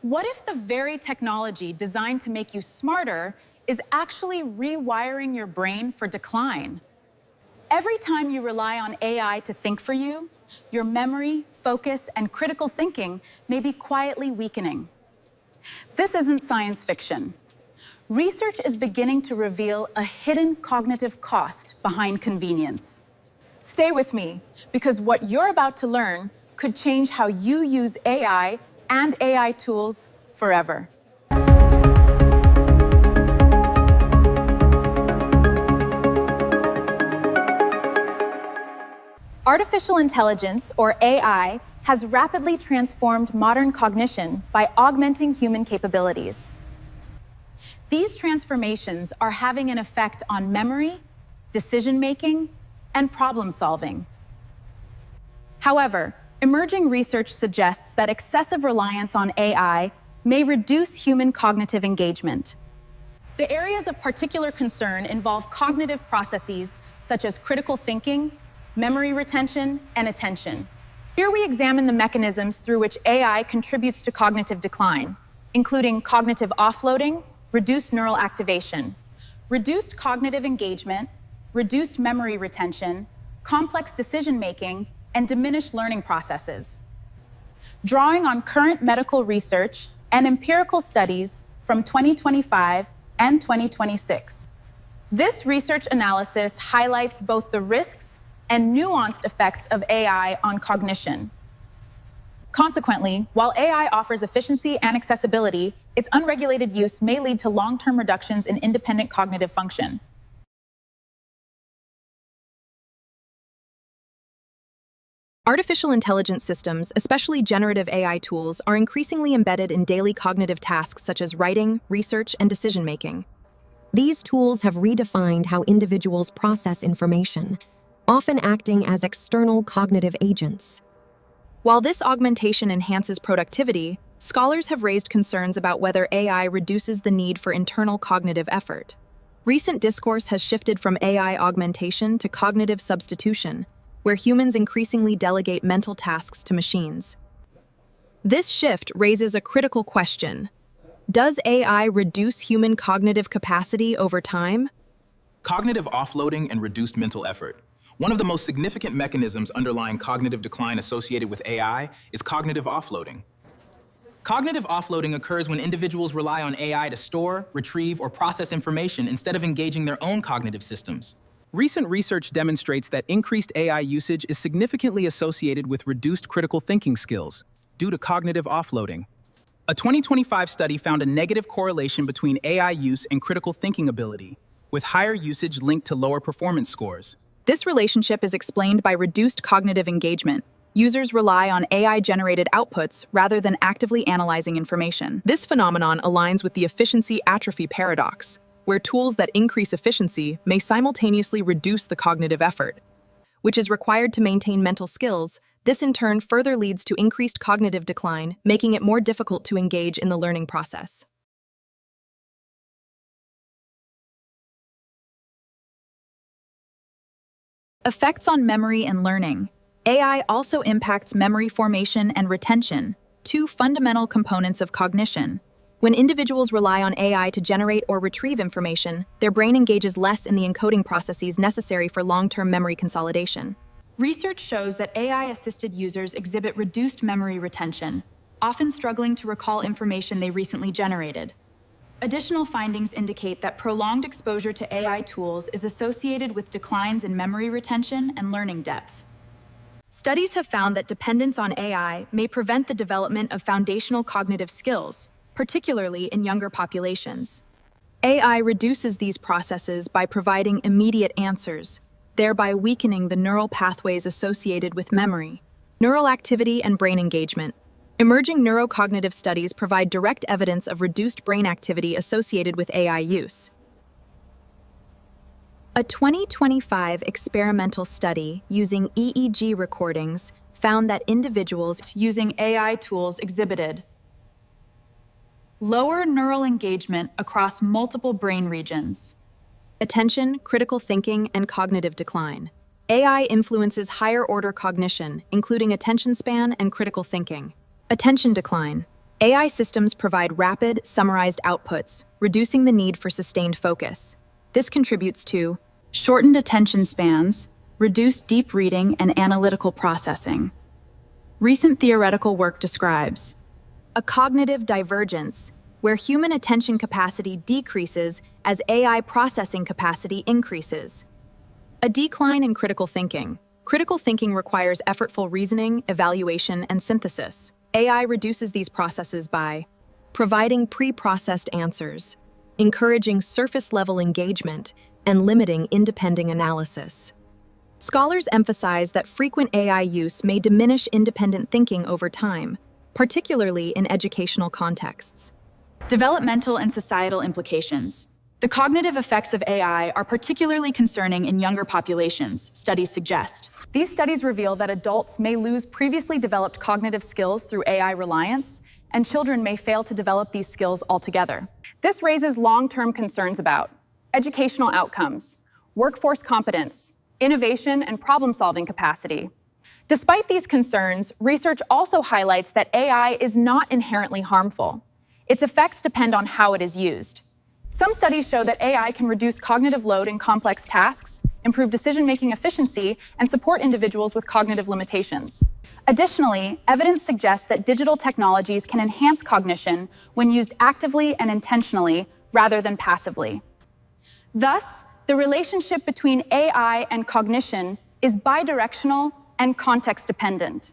What if the very technology designed to make you smarter is actually rewiring your brain for decline? Every time you rely on AI to think for you, your memory, focus, and critical thinking may be quietly weakening. This isn't science fiction. Research is beginning to reveal a hidden cognitive cost behind convenience. Stay with me, because what you're about to learn could change how you use AI and AI tools forever. Artificial intelligence, or AI, has rapidly transformed modern cognition by augmenting human capabilities. These transformations are having an effect on memory, decision-making, and problem-solving. However, emerging research suggests that excessive reliance on AI may reduce human cognitive engagement. The areas of particular concern involve cognitive processes such as critical thinking, memory retention, and attention. Here we examine the mechanisms through which AI contributes to cognitive decline, including cognitive offloading, reduced neural activation, reduced cognitive engagement, reduced memory retention, complex decision-making, and diminished learning processes. Drawing on current medical research and empirical studies from 2025 and 2026. This research analysis highlights both the risks and nuanced effects of AI on cognition. Consequently, while AI offers efficiency and accessibility, its unregulated use may lead to long-term reductions in independent cognitive function. Artificial intelligence systems, especially generative AI tools, are increasingly embedded in daily cognitive tasks such as writing, research, and decision-making. These tools have redefined how individuals process information, often acting as external cognitive agents. While this augmentation enhances productivity, scholars have raised concerns about whether AI reduces the need for internal cognitive effort. Recent discourse has shifted from AI augmentation to cognitive substitution, where humans increasingly delegate mental tasks to machines. This shift raises a critical question. Does AI reduce human cognitive capacity over time? Cognitive offloading and reduced mental effort. One of the most significant mechanisms underlying cognitive decline associated with AI is cognitive offloading. Cognitive offloading occurs when individuals rely on AI to store, retrieve, or process information instead of engaging their own cognitive systems. Recent research demonstrates that increased AI usage is significantly associated with reduced critical thinking skills due to cognitive offloading. A 2025 study found a negative correlation between AI use and critical thinking ability, with higher usage linked to lower performance scores. This relationship is explained by reduced cognitive engagement. Users rely on AI-generated outputs rather than actively analyzing information. This phenomenon aligns with the efficiency atrophy paradox, where tools that increase efficiency may simultaneously reduce the cognitive effort, which is required to maintain mental skills. This in turn further leads to increased cognitive decline, making it more difficult to engage in the learning process. Effects on memory and learning. AI also impacts memory formation and retention, two fundamental components of cognition. When individuals rely on AI to generate or retrieve information, their brain engages less in the encoding processes necessary for long-term memory consolidation. Research shows that AI-assisted users exhibit reduced memory retention, often struggling to recall information they recently generated. Additional findings indicate that prolonged exposure to AI tools is associated with declines in memory retention and learning depth. Studies have found that dependence on AI may prevent the development of foundational cognitive skills, particularly in younger populations. AI reduces these processes by providing immediate answers, thereby weakening the neural pathways associated with memory, neural activity, and brain engagement. Emerging neurocognitive studies provide direct evidence of reduced brain activity associated with AI use. A 2025 experimental study using EEG recordings found that individuals using AI tools exhibited lower neural engagement across multiple brain regions, attention, critical thinking, and cognitive decline. AI influences higher-order cognition, including attention span and critical thinking. Attention decline. AI systems provide rapid, summarized outputs, reducing the need for sustained focus. This contributes to shortened attention spans, reduced deep reading and analytical processing. Recent theoretical work describes a cognitive divergence, where human attention capacity decreases as AI processing capacity increases. A decline in critical thinking. Critical thinking requires effortful reasoning, evaluation, and synthesis. AI reduces these processes by providing pre-processed answers, encouraging surface-level engagement, and limiting independent analysis. Scholars emphasize that frequent AI use may diminish independent thinking over time, particularly in educational contexts. developmental and societal implications. The cognitive effects of AI are particularly concerning in younger populations, studies suggest. These studies reveal that adults may lose previously developed cognitive skills through AI reliance, and children may fail to develop these skills altogether. This raises long-term concerns about educational outcomes, workforce competence, innovation, and problem-solving capacity. Despite these concerns, research also highlights that AI is not inherently harmful. Its effects depend on how it is used. Some studies show that AI can reduce cognitive load in complex tasks, improve decision-making efficiency, and support individuals with cognitive limitations. Additionally, evidence suggests that digital technologies can enhance cognition when used actively and intentionally rather than passively. Thus, the relationship between AI and cognition is bidirectional and context-dependent.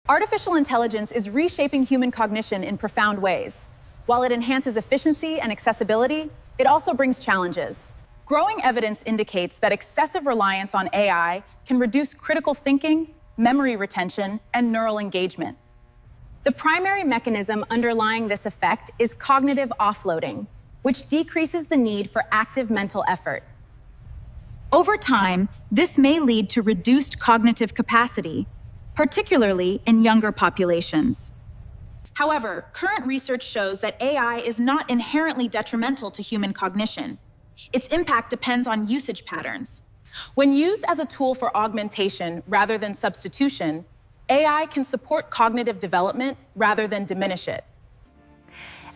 Artificial intelligence is reshaping human cognition in profound ways. While it enhances efficiency and accessibility, it also brings challenges. Growing evidence indicates that excessive reliance on AI can reduce critical thinking, memory retention, and neural engagement. The primary mechanism underlying this effect is cognitive offloading, which decreases the need for active mental effort. Over time, this may lead to reduced cognitive capacity, particularly in younger populations. However, current research shows that AI is not inherently detrimental to human cognition. Its impact depends on usage patterns. When used as a tool for augmentation rather than substitution, AI can support cognitive development rather than diminish it.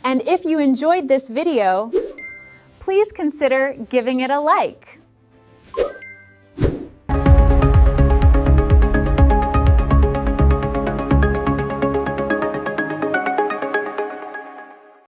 And if you enjoyed this video, please consider giving it a like.